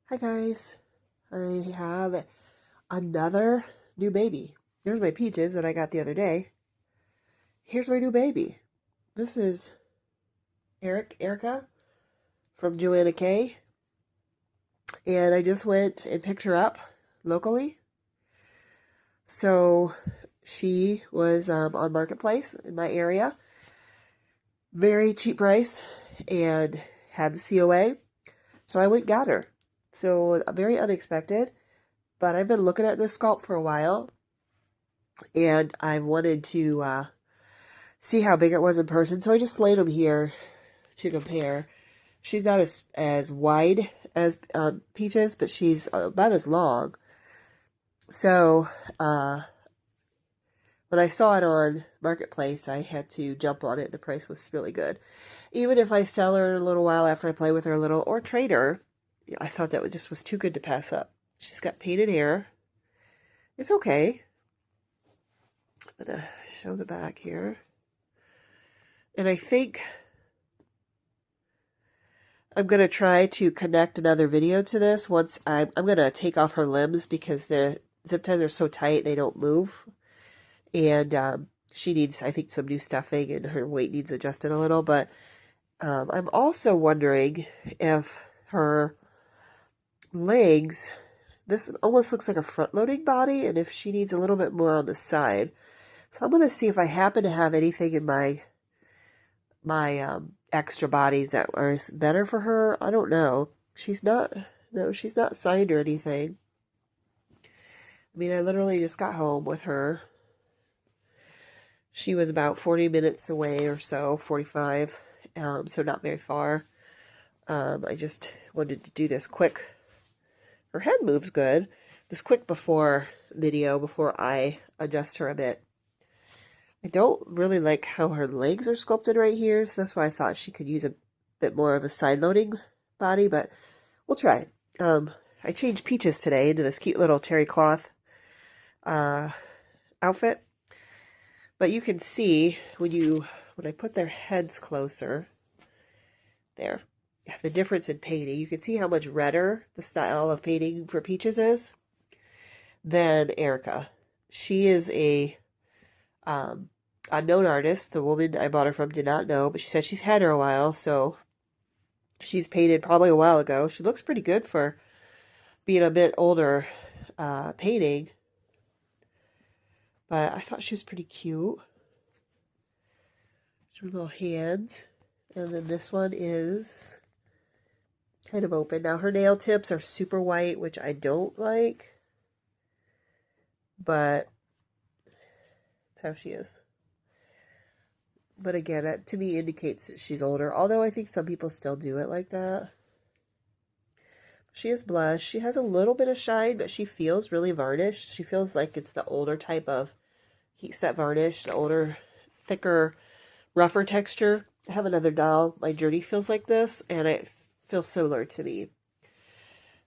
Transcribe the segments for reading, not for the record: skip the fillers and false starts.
Hi guys, I have another new baby. Here's my peaches that I got the other day. Here's my new baby. This is Erica from Joanna K. And I just went and picked her up locally. So she was on Marketplace in my area. Very cheap price and had the COA. So I went and got her. So very unexpected. But I've been looking at this sculpt for a while. And I wanted to see how big it was in person. So I just laid them here to compare. She's not as wide as Peaches, but she's about as long. So when I saw it on Marketplace, I had to jump on it. The price was really good. Even if I sell her in a little while after I play with her a little, or trade her, I thought that just was too good to pass up. She's got painted hair. It's okay. I'm going to show the back here. And I think I'm going to try to connect another video to this once I'm going to take off her limbs because the zip ties are so tight they don't move. And she needs, I think, some new stuffing and her weight needs adjusted a little. But I'm also wondering if her legs, this almost looks like a front-loading body, and if she needs a little bit more on the side. So I'm going to see if I happen to have anything in my extra bodies that are better for her. I don't know. She's not signed or anything. I mean, I literally just got home with her. She was about 40 minutes away or so, 45, so not very far. I just wanted to do this quick. Her head moves good. This quick before video before I adjust her a bit. I don't really like how her legs are sculpted right here, so that's why I thought she could use a bit more of a side-loading body, but we'll try. I changed Peaches today into this cute little terry cloth outfit. But you can see when I put their heads closer, there, the difference in painting. You can see how much redder the style of painting for Peaches is than Erica. She is a unknown artist. The woman I bought her from did not know, but she said she's had her a while, so she's painted probably a while ago. She looks pretty good for being a bit older painting. But I thought she was pretty cute. Her little hands. And then this one is kind of open. Now her nail tips are super white, which I don't like. But that's how she is. But again, that to me indicates that she's older. Although I think some people still do it like that. She has blush. She has a little bit of shine, but she feels really varnished. She feels like it's the older type of heat set varnish. The older, thicker, rougher texture. I have another doll. My Journey feels like this, and it feels similar to me.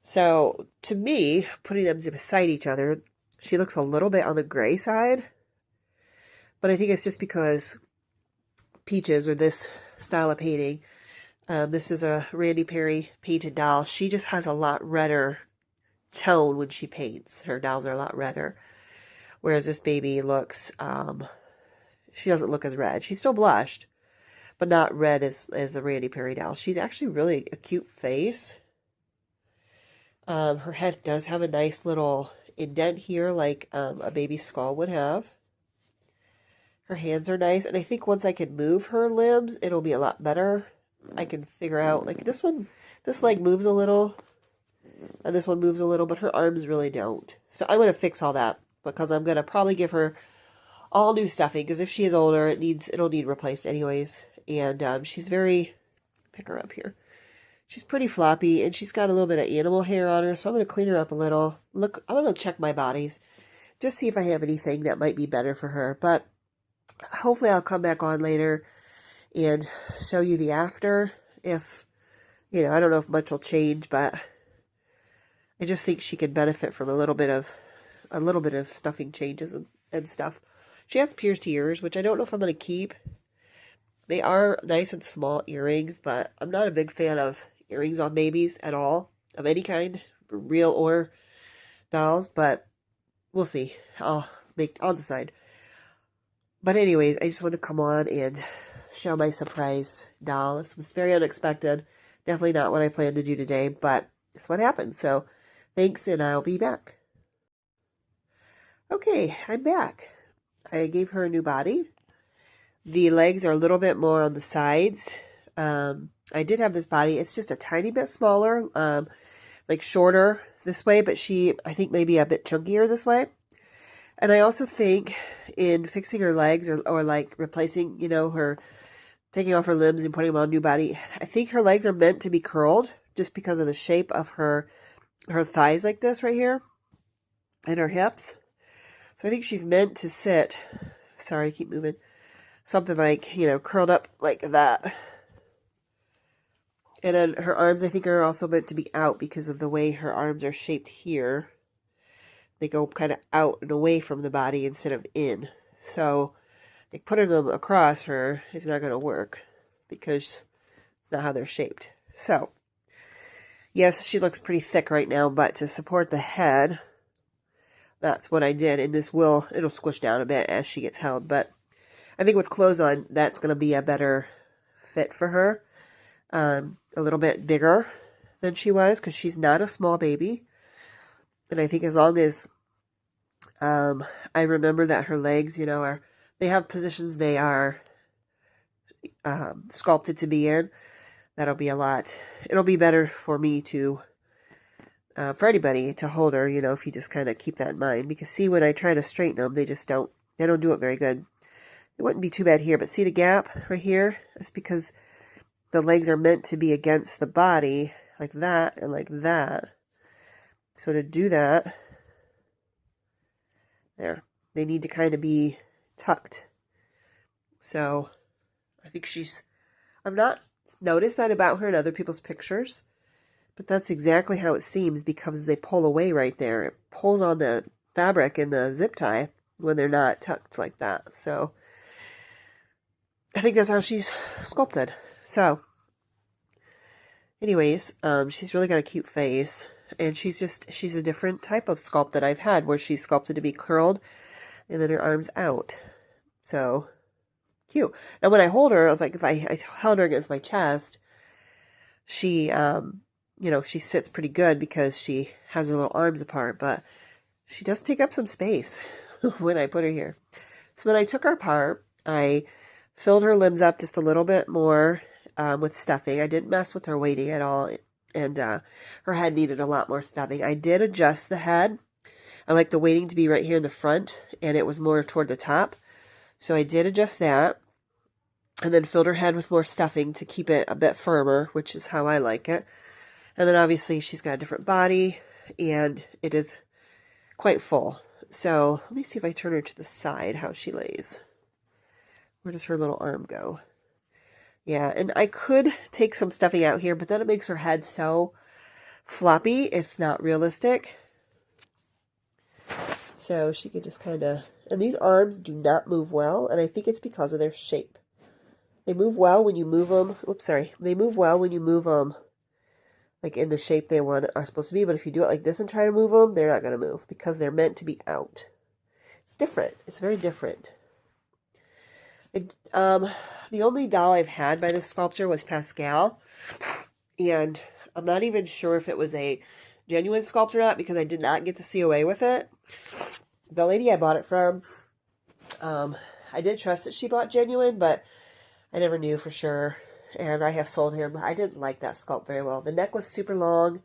So, to me, putting them beside each other, she looks a little bit on the gray side. But I think it's just because Peaches, or this style of painting, this is a Randy Perry painted doll. She just has a lot redder tone when she paints. Her dolls are a lot redder. Whereas this baby looks, she doesn't look as red. She's still blushed, but not red as the Randy Perry doll. She's actually really a cute face. Her head does have a nice little indent here, like a baby skull would have. Her hands are nice, and I think once I can move her limbs, it'll be a lot better. I can figure out, like this leg moves a little, and this one moves a little, but her arms really don't. So I'm going to fix all that, because I'm going to probably give her all new stuffing, because if she is older, it'll need replaced anyways. And she's very, pick her up here. She's pretty floppy, and she's got a little bit of animal hair on her, so I'm going to clean her up a little. Look, I'm going to check my bodies, just see if I have anything that might be better for her. But hopefully I'll come back on later and show you the after. If, I don't know if much will change, but I just think she could benefit from a little bit of stuffing changes and stuff. She has pierced ears, which I don't know if I'm going to keep. They are nice and small earrings, but I'm not a big fan of earrings on babies at all. of any kind, real or dolls, but we'll see. I'll decide. But anyways, I just wanted to come on and show my surprise doll. This was very unexpected. Definitely not what I planned to do today, but it's what happened. So thanks, and I'll be back. Okay, I'm back. I gave her a new body. The legs are a little bit more on the sides. I did have this body. It's just a tiny bit smaller, like shorter this way, but I think maybe a bit chunkier this way. And I also think in fixing her legs or like replacing, her taking off her limbs and putting them on a new body, I think her legs are meant to be curled just because of the shape of her thighs like this right here and her hips. So I think she's meant to sit, sorry, I keep moving, something like, curled up like that. And then her arms, I think, are also meant to be out because of the way her arms are shaped here. They go kind of out and away from the body instead of in. So like putting them across her is not going to work because it's not how they're shaped. So yes, she looks pretty thick right now, but to support the head, that's what I did. And it'll squish down a bit as she gets held. But I think with clothes on, that's going to be a better fit for her. A little bit bigger than she was because she's not a small baby. And I think as long as I remember that her legs, they have positions they are sculpted to be in, that'll be it'll be better for me to, for anybody to hold her, if you just kind of keep that in mind. Because see, when I try to straighten them, they don't do it very good. It wouldn't be too bad here, but see the gap right here? That's because the legs are meant to be against the body, like that and like that. So to do that, there, they need to kind of be tucked. So I think I've not noticed that about her in other people's pictures, but that's exactly how it seems because they pull away right there. It pulls on the fabric in the zip tie when they're not tucked like that. So I think that's how she's sculpted. So anyways, she's really got a cute face. And she's a different type of sculpt that I've had where she's sculpted to be curled and then her arms out. So cute. Now when I hold her, like if I held her against my chest, she, she sits pretty good because she has her little arms apart, but she does take up some space when I put her here. So when I took her apart, I filled her limbs up just a little bit more with stuffing. I didn't mess with her weighting at all. And her head needed a lot more stuffing. I did adjust the head. I like the weighting to be right here in the front, and it was more toward the top. So I did adjust that, and then filled her head with more stuffing to keep it a bit firmer, which is how I like it. And then obviously she's got a different body, and it is quite full. So let me see if I turn her to the side, how she lays. Where does her little arm go? Yeah, and I could take some stuffing out here, but then it makes her head so floppy, it's not realistic. So she could just kind of, and these arms do not move well, and I think it's because of their shape. They move well when you move them, they move well when you move them like in the shape they are supposed to be, but if you do it like this and try to move them, they're not going to move because they're meant to be out. It's different. It's very different. The only doll I've had by this sculptor was Pascal, and I'm not even sure if it was a genuine sculpt or not because I did not get the COA with it. The lady I bought it from, I did trust that she bought genuine, but I never knew for sure, and I have sold him. I didn't like that sculpt very well. The neck was super long,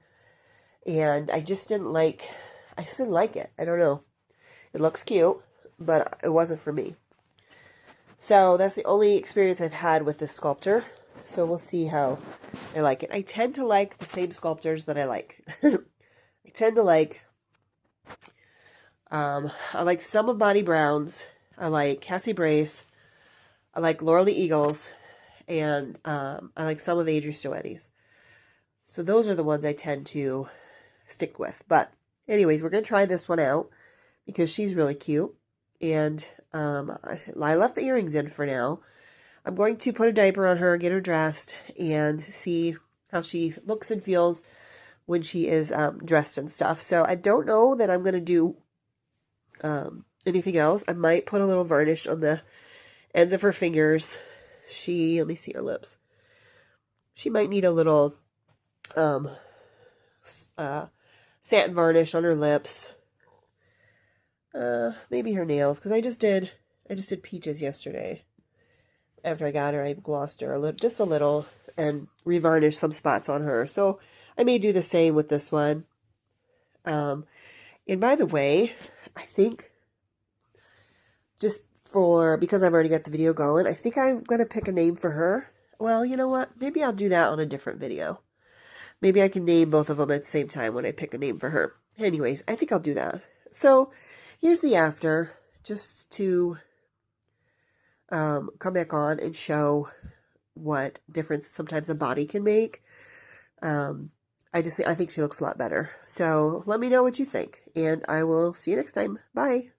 and I just didn't like it. I don't know. It looks cute, but it wasn't for me. So that's the only experience I've had with this sculptor. So we'll see how I like it. I tend to like the same sculptors that I like. I tend to like, I like some of Bonnie Brown's. I like Cassie Brace. I like Laura Lee Eagles. And I like some of Adri Stoetti's. So those are the ones I tend to stick with. But anyways, we're going to try this one out because she's really cute. And I left the earrings in for now. I'm going to put a diaper on her, get her dressed, and see how she looks and feels when she is dressed and stuff. So I don't know that I'm going to do anything else. I might put a little varnish on the ends of her fingers. Let me see her lips. She might need a little satin varnish on her lips. Maybe her nails, because I just did Peaches yesterday. After I got her, I glossed her just a little, and revarnished some spots on her. So I may do the same with this one. And by the way, I think because I've already got the video going, I think I'm going to pick a name for her. Well, you know what? Maybe I'll do that on a different video. Maybe I can name both of them at the same time when I pick a name for her. Anyways, I think I'll do that. So here's the after, just to come back on and show what difference sometimes a body can make. I think she looks a lot better. So let me know what you think, and I will see you next time. Bye.